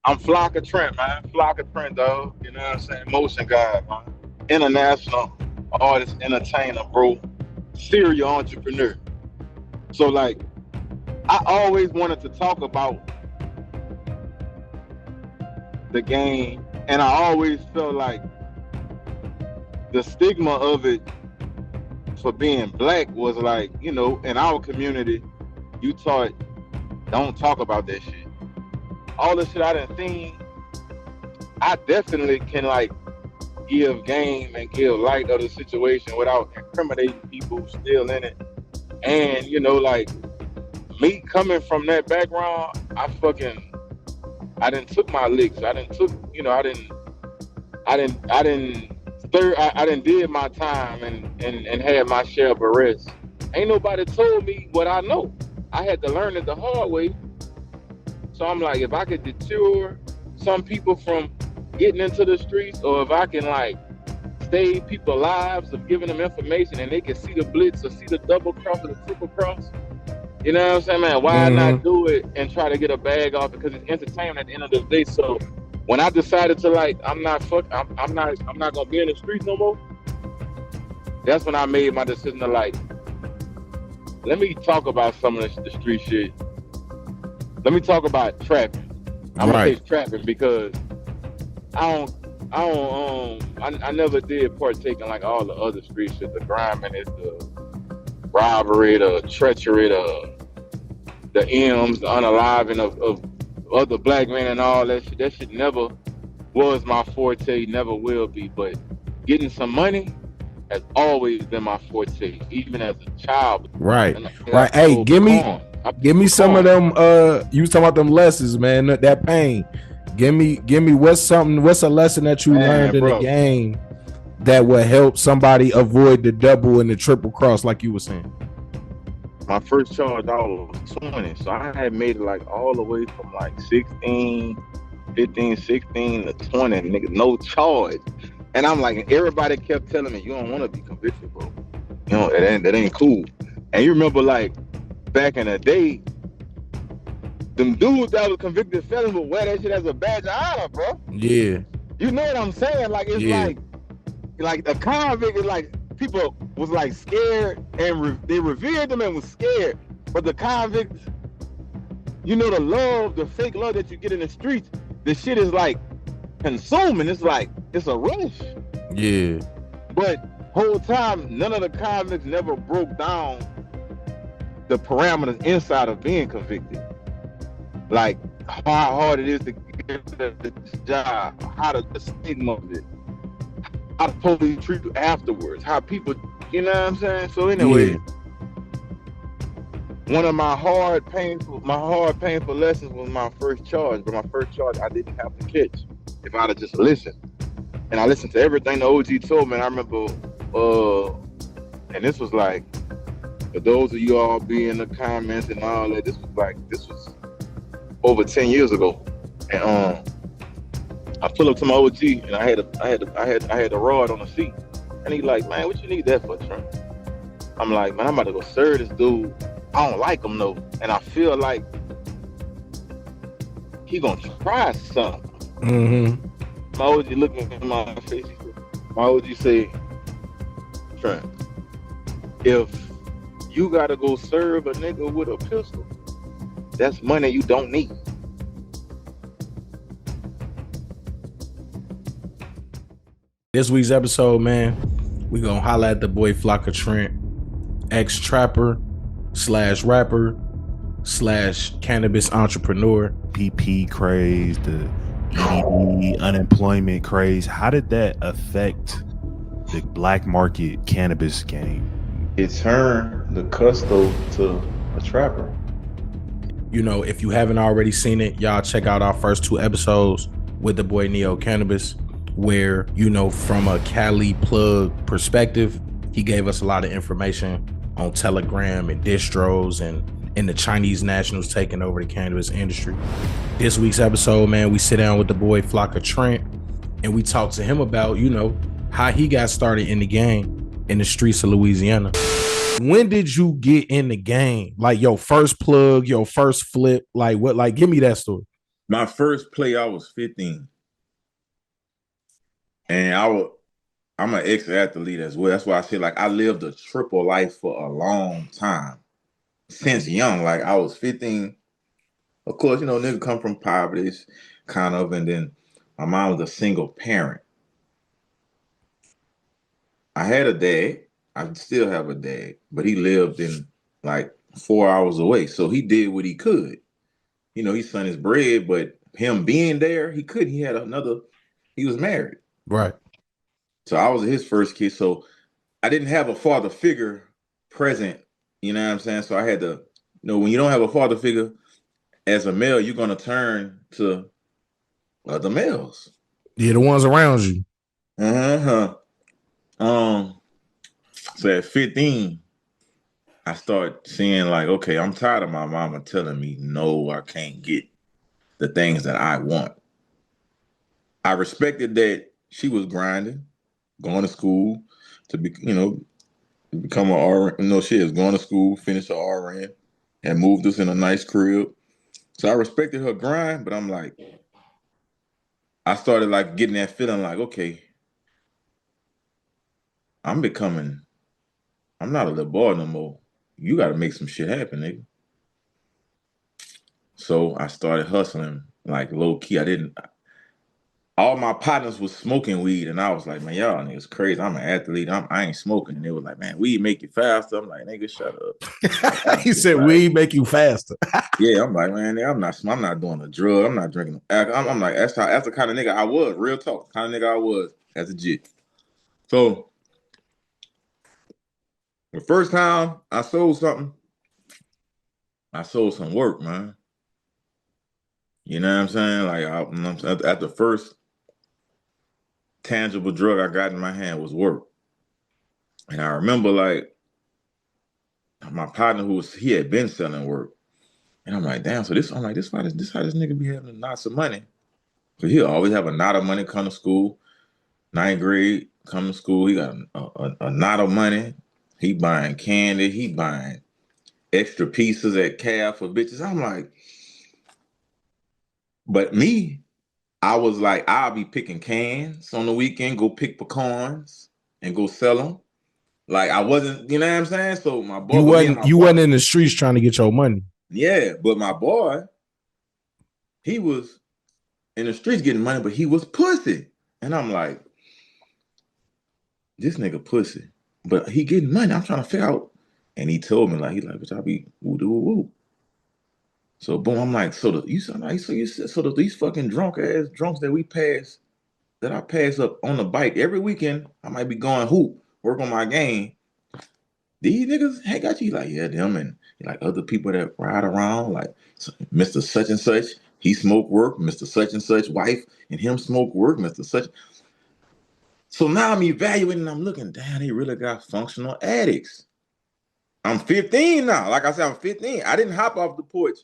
I'm Flocka Trent, man. Flocka Trent, dog. You know what I'm saying? Motion guy, man. International artist, entertainer, bro. Serial entrepreneur. So like, I always wanted to talk about the game, and I always felt like the stigma of it for being black was like, in our community, you taught don't talk about that shit. All the shit I done seen, I definitely can like give game and give light of the situation without incriminating people still in it. And like me coming from that background, I didn't took my licks. I didn't did my time and had my share of arrests. Ain't nobody told me what I know. I had to learn it the hard way. So I'm like, if I could deter some people from getting into the streets, or if I can like save people lives of giving them information and they can see the blitz or see the double cross or the triple cross, you know what I'm saying, man? Why not do it and try to get a bag off? Because it's entertainment at the end of the day. So when I decided to like, I'm not gonna be in the streets no more. That's when I made my decision to like, let me talk about some of the street shit. Let me talk about trapping. I'm gonna say trapping because I never did partake in like all the other street shit, the grinding, the robbery, the treachery, the M's, the unaliving of other black men and all that shit. That shit never was my forte, never will be. But getting some money has always been my forte, even as a child. Right. Hey, give me some of them. You was talking about them lessons, man. That pain. Give me what's a lesson that you learned in the game that would help somebody avoid the double and the triple cross, like you were saying. My first charge, I was 20, so I had made it like all the way from like 16 to 20, nigga, no charge. And I'm like, everybody kept telling me, you don't want to be convicted, bro. That ain't cool. And you remember like back in the day, them dudes that was convicted felons would wear that shit as a badge of honor, bro. Yeah. You know what I'm saying? Like, it's like a convict is like, people was like scared and they revered them and was scared. But the convicts, the fake love that you get in the streets, the shit is like consuming. It's like, it's a rush. Yeah. But whole time, none of the convicts never broke down the parameters inside of being convicted. Like how hard it is to get the job, how the stigma of it, how the police treat you afterwards, how people, you know what I'm saying? So anyway, one of my hard, painful lessons was my first charge. But my first charge, I didn't have to catch if I'd have just listened. And I listened to everything the OG told me. And I remember, and this was like, for those of you all be in the comments and all that, this was over 10 years ago. And I pull up to my OG and I had a rod on the seat. And he like, man, what you need that for, Trent? I'm like, man, I'm about to go serve this dude. I don't like him though. And I feel like he gonna try something. Mm-hmm. My OG looking in my face. My OG say, Trent, if you gotta go serve a nigga with a pistol, that's money you don't need. This week's episode, man, we gonna holla at the boy Flocka Trent, ex-trapper / rapper / cannabis entrepreneur. PP craze, the EDD unemployment craze. How did that affect the black market cannabis game? It turned the custo to a trapper. If you haven't already seen it, y'all check out our first 2 episodes with the boy Neo Cannabis, where, from a Cali plug perspective, he gave us a lot of information on Telegram and distros and the Chinese nationals taking over the cannabis industry. This week's episode, man, we sit down with the boy Flocka Trent and we talk to him about, how he got started in the game in the streets of Louisiana. When did you get in the game? Like your first plug, your first flip, like what? Like, give me that story. My first play, I was 15, and I'm an ex-athlete as well. That's why I say like I lived a triple life for a long time since young. Like I was 15. Of course, nigga come from poverty, kind of, and then my mom was a single parent. I had a dad. I still have a dad, but he lived in like 4 hours away. So he did what he could. He sent his bread, but him being there, he couldn't. He was married. Right. So I was his first kid. So I didn't have a father figure present. You know what I'm saying? So I had to, when you don't have a father figure as a male, you're going to turn to other males. Yeah, the ones around you. Uh-huh. So at 15, I start seeing like, okay, I'm tired of my mama telling me, no, I can't get the things that I want. I respected that she was grinding, going to school to be, become an RN. No, she is going to school, finish her RN, and moved us in a nice crib. So I respected her grind, but I'm like, I started like getting that feeling like, okay, I'm not a little boy no more. You got to make some shit happen, nigga. So I started hustling like low key. All my partners was smoking weed, and I was like, man, y'all niggas crazy. I'm an athlete. I ain't smoking. And they was like, man, weed make you faster. I'm like, nigga, shut up. He said weed make you faster. Yeah, I'm like, man, I'm not doing a drug. I'm not drinking. I'm like, that's the kind of nigga I was. Real talk, kind of nigga I was as a jit. So the first time I sold something, I sold some work, man. You know what I'm saying? Like at the first tangible drug I got in my hand was work. And I remember like my partner he had been selling work. And I'm like, damn, so this how this nigga be having lots of money. Cause he'll always have a knot of money come to school. 9th grade, come to school, he got a knot of money. He buying candy, he buying extra pieces at Cab for bitches. I'm like, but me, I was like, I'll be picking cans on the weekend, go pick pecans and go sell them. Like I wasn't, you know what I'm saying? So my boy, you wasn't in the streets trying to get your money. Yeah, but my boy, he was in the streets getting money, but he was pussy. And I'm like, this nigga pussy, but he getting money. I'm trying to figure out. And he told me like, bitch, I be woo doo woo. So boom, I'm like, these fucking drunks that we pass, that I pass up on the bike every weekend. I might be going hoop, work on my game. These niggas hang got you like, yeah, them and like other people that ride around, like Mr. Such and Such, he smoke work, Mr. Such and Such wife and him smoke work, Mr. Such. So now I'm evaluating and I'm looking, damn, they really got functional addicts. I'm 15 now. Like I said, I'm 15. I didn't hop off the porch.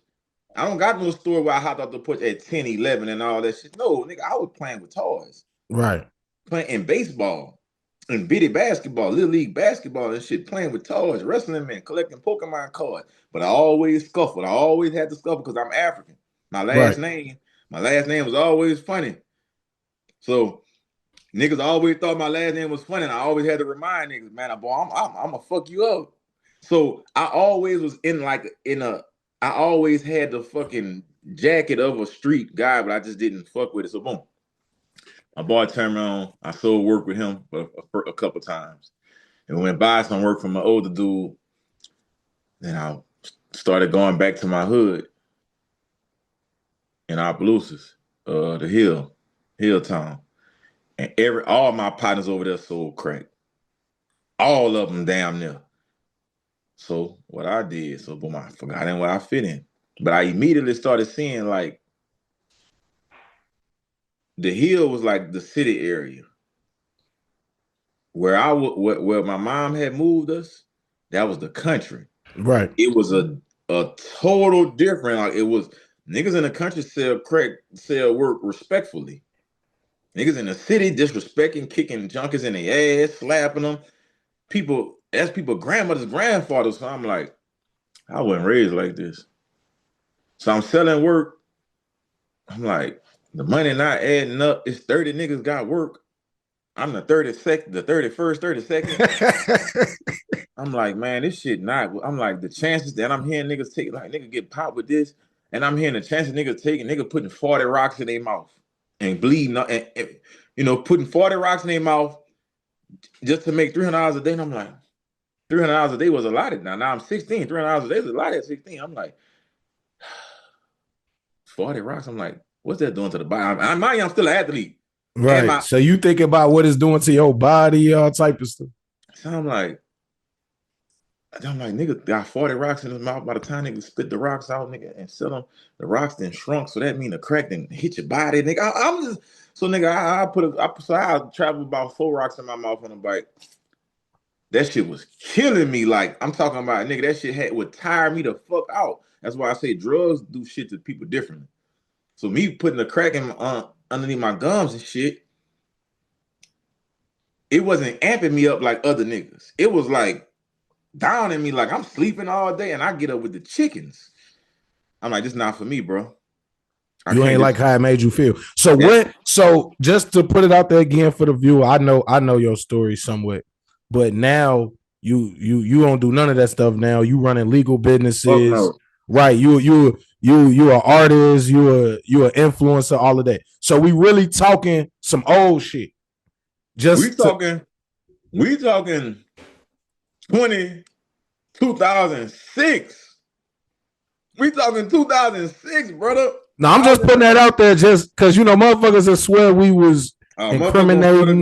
I don't got no store where I hopped off the porch at 10, 11 and all that shit. No, nigga, I was playing with toys. Right. Playing in baseball and bitty basketball, little league basketball and shit, playing with toys, wrestling men, collecting Pokemon cards. But I always scuffled. I always had to scuffle because I'm African. My last name was always funny. So niggas always thought my last name was funny, and I always had to remind niggas, man, boy, I'm gonna fuck you up. So I always was I always had the fucking jacket of a street guy, but I just didn't fuck with it. So boom, my boy turned me on. I sold work with him for a couple times, and we went buy some work from an older dude. Then I started going back to my hood in Opelousas, the hill town. And all my partners over there sold crack. All of them damn near. So what I did, boom, I forgot in what I fit in. But I immediately started seeing like the hill was like the city area. Where where my mom had moved us, that was the country. Right. It was a total different. Like it was niggas in the country sell work respectfully. Niggas in the city disrespecting, kicking junkies in the ass, slapping them. That's people grandmothers, grandfathers. So I'm like, I wasn't raised like this. So I'm selling work I'm like, the money not adding up. It's 30 niggas got work. I'm the 32nd, the 31st, 32nd. I'm like, man, this shit not. I'm like, the chances that I'm hearing niggas take, like, nigga get popped with this, and I'm hearing the chances niggas taking, nigga putting 40 rocks in their mouth and bleeding, putting 40 rocks in their mouth just to make $300 a day. And I'm like, $300 a day was a lot. Now I'm 16. $300 a day is a lot at 16. I'm like, 40 rocks. I'm like, what's that doing to the body? I'm still an athlete. Right. So you think about what it's doing to your body, all type of stuff. So I'm like, nigga got 40 rocks in his mouth. By the time nigga spit the rocks out, nigga, and sell them, the rocks then shrunk. So that mean the crack then hit your body, nigga. I'm just so nigga. I travel about 4 rocks in my mouth on a bike. That shit was killing me. Like I'm talking about, nigga. That shit would tire me the fuck out. That's why I say drugs do shit to people differently. So me putting the crack in underneath my gums and shit, it wasn't amping me up like other niggas. It was like down in me, like I'm sleeping all day and I get up with the chickens. I'm like, this not for me, bro. You ain't like how it made you feel. So so just to put it out there again for the viewer, I know your story somewhat, but now you don't do none of that stuff now. You running legal businesses, no. Right? You are artist, you are influencer, all of that. So we really talking some old shit. We talking 2006. We talking 2006, brother. No, I'm just putting that out there just because, motherfuckers will swear we was incriminating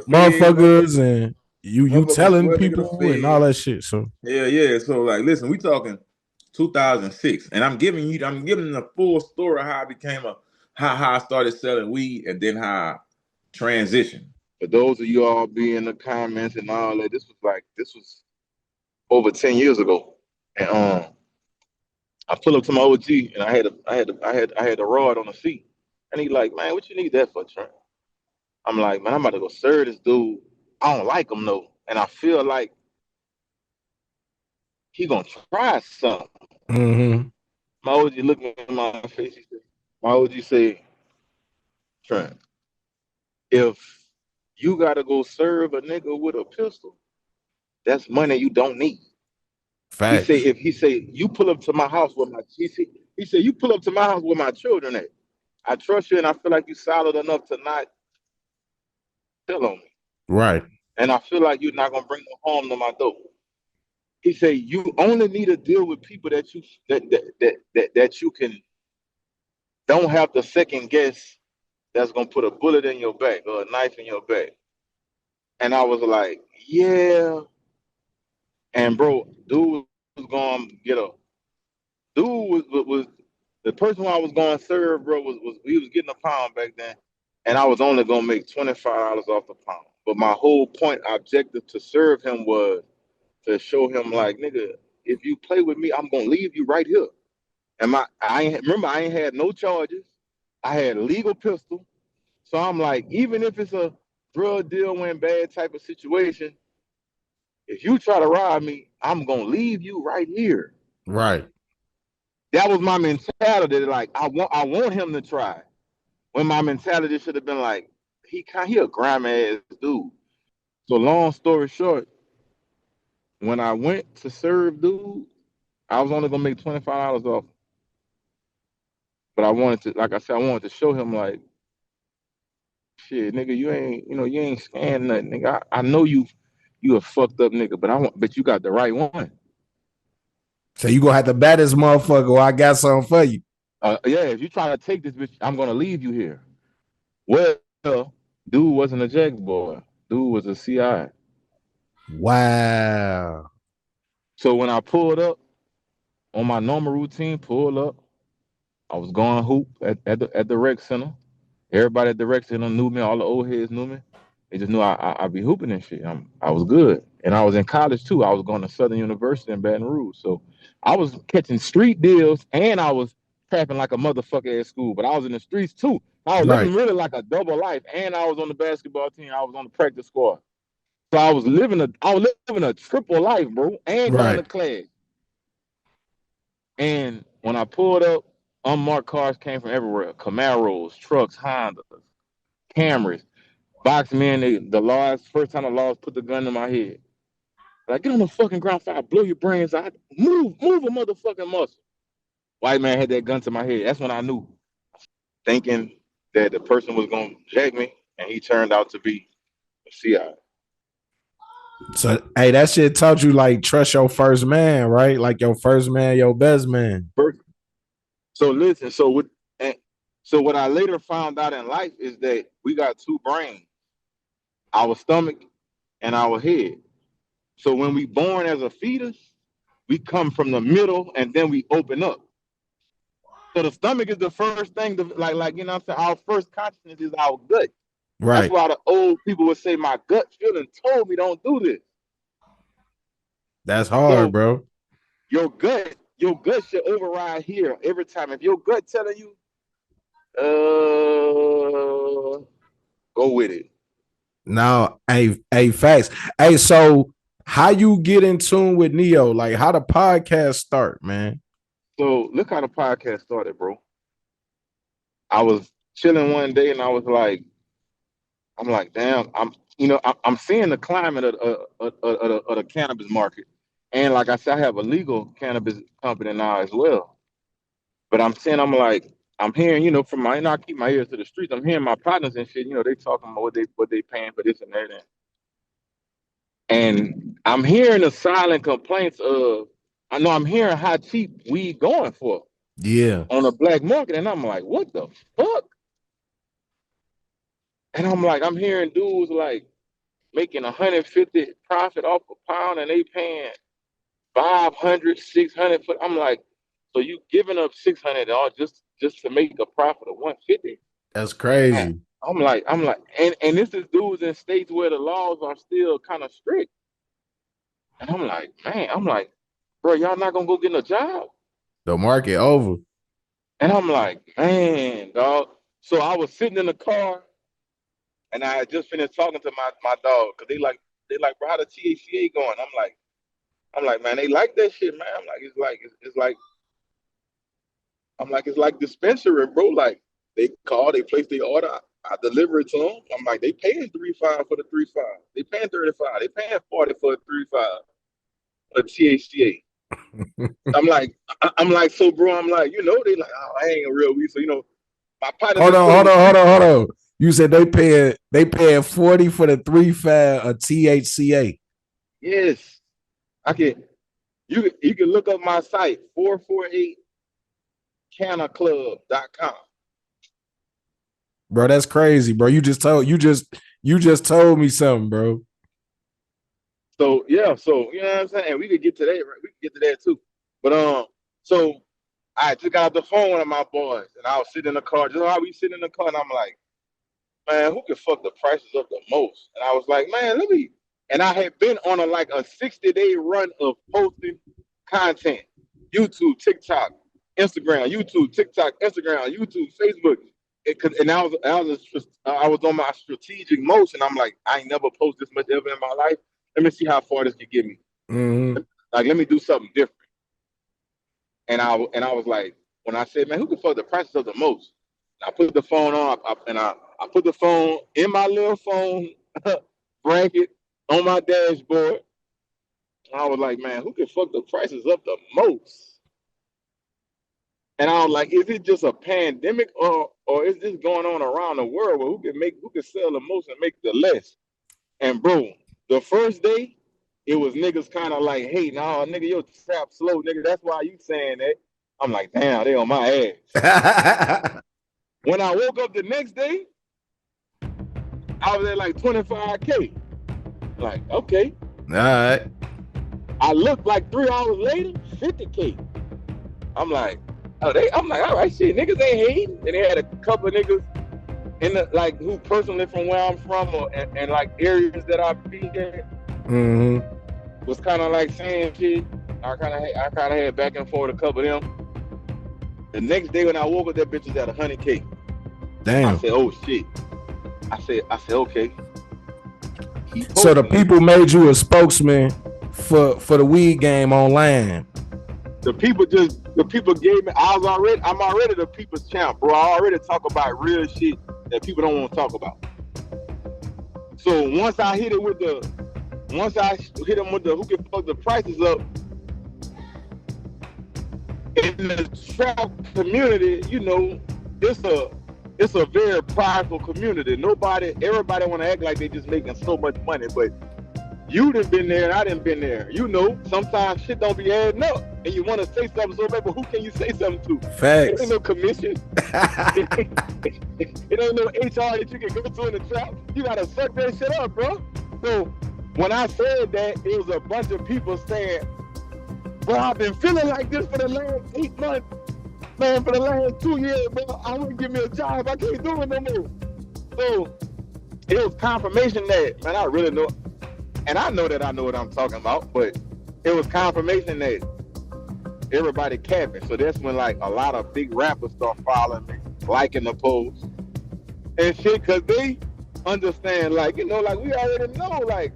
motherfuckers and you telling people and all that shit. So yeah. So like, listen, we talking 2006, and I'm giving the full story of how I became how I started selling weed and then how I transitioned. For those of you all be in the comments and all that, this was over 10 years ago, and I pull up to my OG and I had a rod on the seat, and he like, man, what you need that for, Trent? I'm like, man, I'm about to go serve this dude. I don't like him though, and I feel like he gonna try something. Mm-hmm. My OG looking in my face. My OG say, Trent, if you gotta go serve a nigga with a pistol, that's money you don't need. Facts. He say you pull up to my house with you pull up to my house with my children at. I trust you and I feel like you solid enough to not tell on me. Right. And I feel like you're not gonna bring no harm to my door. He say you only need to deal with people that you can don't have to second guess that's gonna put a bullet in your back or a knife in your back. And I was like, yeah. And bro, dude was gonna get a dude was the person who I was gonna serve, bro, was he was getting a pound back then, and I was only gonna make $25 off the pound. But my whole point objective to serve him was to show him like, nigga, if you play with me, I'm gonna leave you right here. And I ain't had no charges. I had a legal pistol. So I'm like, even if it's a drug deal went bad type of situation, if you try to rob me, I'm gonna leave you right here. Right. That was my mentality. Like, I want him to try. When my mentality should have been like, he a grimy ass dude. So long story short, when I went to serve dude, I was only gonna make $25 off. But I wanted to, like I said, I wanted to show him like, shit, nigga, you ain't scamming nothing, nigga. I know you a fucked up nigga, but you got the right one. So you gonna have the baddest motherfucker, or I got something for you. Yeah, if you try to take this bitch, I'm gonna leave you here. Well, dude wasn't a Jack boy. Dude was a CI. Wow. So when I pulled up on my normal routine, I was going hoop at the rec center. Everybody at the rec center knew me. All the old heads knew me. They just knew I be hooping and shit. I was good, and I was in college too. I was going to Southern University in Baton Rouge, so I was catching street deals, and I was trapping like a motherfucker at school. But I was in the streets too. I was living really like a double life, and I was on the basketball team. I was on the practice squad, so I was living a triple life, bro, and going to class. And when I pulled up unmarked cars came from everywhere. Camaros, trucks, Hondas, Camrys. Box man, the laws, first time the laws put the gun in my head. Like, get on the fucking ground fire, blow your brains out. Move a motherfucking muscle. White man had that gun to my head. That's when I knew. Thinking that the person was going to jack me, and he turned out to be a CI. So, hey, that shit taught you, like, trust your first man, right? Like, your first man, your best man. So, listen, so what I later found out in life is that we got two brains, our stomach and our head. So when we born as a fetus, we come from the middle and then we open up. So the stomach is the first thing to, like you know what I'm saying? Our first consciousness is our gut. Right. That's why the old people would say, my gut feeling told me don't do this. That's hard, bro. Your gut should override here every time. If your gut telling you, go with it. No, hey, facts. Hey, so how you get in tune with Neo? Like, how the podcast start, man? So look how the podcast started, bro. I was chilling one day and I was like, I'm like, damn, I'm seeing the climate of the cannabis market. And like I said, I have a legal cannabis company now as well. But I'm hearing, from I keep my ears to the streets. I'm hearing my partners and shit, they talking about what they paying for this and that. And I'm hearing the silent complaints of, I'm hearing how cheap weed going for. Yeah. On the black market. And I'm like, what the fuck? And I'm hearing dudes like making 150 profit off a pound and they paying 500, 600 for. I'm like, so you giving up 600 all just to make a profit of 150? That's crazy. Man, I'm like, and this is dudes in states where the laws are still kind of strict. And I'm like, bro, y'all not gonna go get a job? The market over. And I'm like, man, dog. So I was sitting in the car and I had just finished talking to my dog because they like, bro, how the THCA going? I'm like, man, they like that shit, man. It's like dispensary, bro. Like they place their order, I deliver it to them. I'm like, they paying $3.5 for the 3.5. They paying $35. They paying $40 for a 3.5 for THCA. I'm like, so bro, I'm like, they like, oh, I ain't a real weed. So my partner. Hold on. You said they paying 40 for the 3.5 of THCA. Yes. You can look up my site, 448cannaclub.com. Bro, that's crazy, bro. You just told me something, bro. So yeah, so you know what I'm saying? And we could get to that, right? We could get to that too. But so I just got off the phone with one of my boys and I was sitting in the car, just how we sit in the car, and I'm like, man, who can fuck the prices up the most? And I was like, man, and I had been on a 60-day run of posting content. YouTube, TikTok, Instagram, YouTube, TikTok, Instagram, YouTube, Facebook. And I was on my strategic motion. I'm like, I ain't never posted this much ever in my life. Let me see how far this can get me. Mm-hmm. Like, let me do something different. And I was like, when I said, man, who can fuck the prices up the most? I put the phone on, I put the phone in my little phone bracket on my dashboard. And I was like, man, who can fuck the prices up the most? And I was like, is it just a pandemic or is this going on around the world where who can sell the most and make the less? And bro, the first day, it was niggas kind of like, hey, nah, nigga, your trap slow, nigga. That's why you saying that. I'm like, damn, they on my ass. When I woke up the next day, I was at like 25K. Like, okay. All right. I looked like 3 hours later, 50K. I'm like, all right, shit, niggas ain't hating. And they had a couple of niggas in the who personally from where I'm from and like areas that I be in, was kind of like saying shit. I kind of had back and forth a couple of them. The next day when I woke up, that bitch was at 100K. Damn. I said, oh shit. I said, okay. So the people made you a spokesman for the weed game online. The people gave me. I'm already the people's champ, bro. I already talk about real shit that people don't want to talk about. So once I hit him with the who can fuck the prices up in the trap community, you know, it's a very prideful community. Everybody want to act like they just making so much money, but you done been there and I done been there. You know, sometimes shit don't be adding up, and you want to say something so bad, but who can you say something to? Facts. It ain't no commission. It ain't no HR that you can go to in the trap. You gotta suck that shit up, bro. So when I said that, it was a bunch of people saying, "Bro, I've been feeling like this for the last 8 months, man. For the last 2 years, bro. I want to give me a job. I can't do it no more." So it was confirmation that, man, I really know. And I know that I know what I'm talking about, but it was confirmation that everybody capping. So that's when like a lot of big rappers start following me, liking the post and shit, cause they understand, like, you know, like we already know, like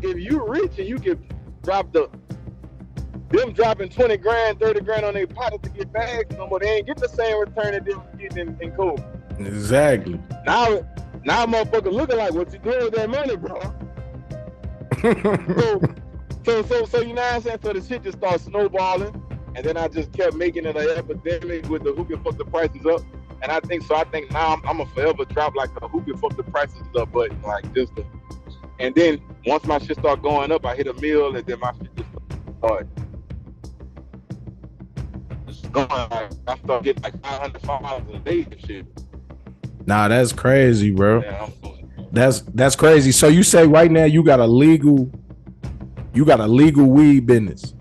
if you rich and you can drop them dropping 20 grand, 30 grand on their pocket to get bags no more, they ain't getting the same return that they was getting in COVID. Exactly. Now motherfucker looking like, what you doing with that money, bro? So you know what I'm saying? So the shit just started snowballing, and then I just kept making it an epidemic with the who can fuck the prices up. And I think now I'm a forever drop like a who can fuck the prices up button, like just the. And then once my shit start going up, I hit a mill, and then my shit just started going. Like, I start getting like 500 followers a day and shit. Nah, that's crazy, bro. Yeah, That's crazy. So you say right now you got a legal weed business.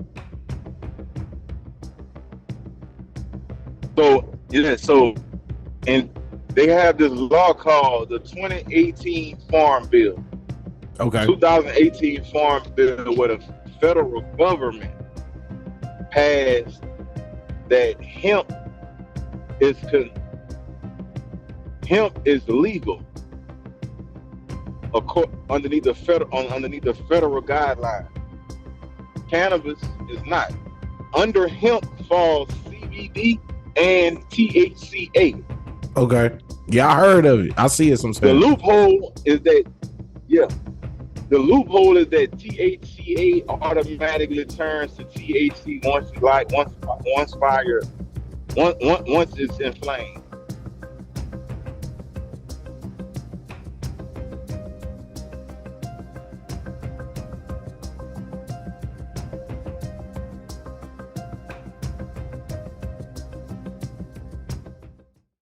And they have this law called the 2018 Farm Bill. Okay. 2018 Farm Bill, where the federal government passed that hemp is legal underneath the federal guidelines. Cannabis is not. Under hemp falls CBD and THCA. Okay. Yeah, I heard of it. I see it sometimes. The loophole is that THCA automatically turns to THC once it's inflamed.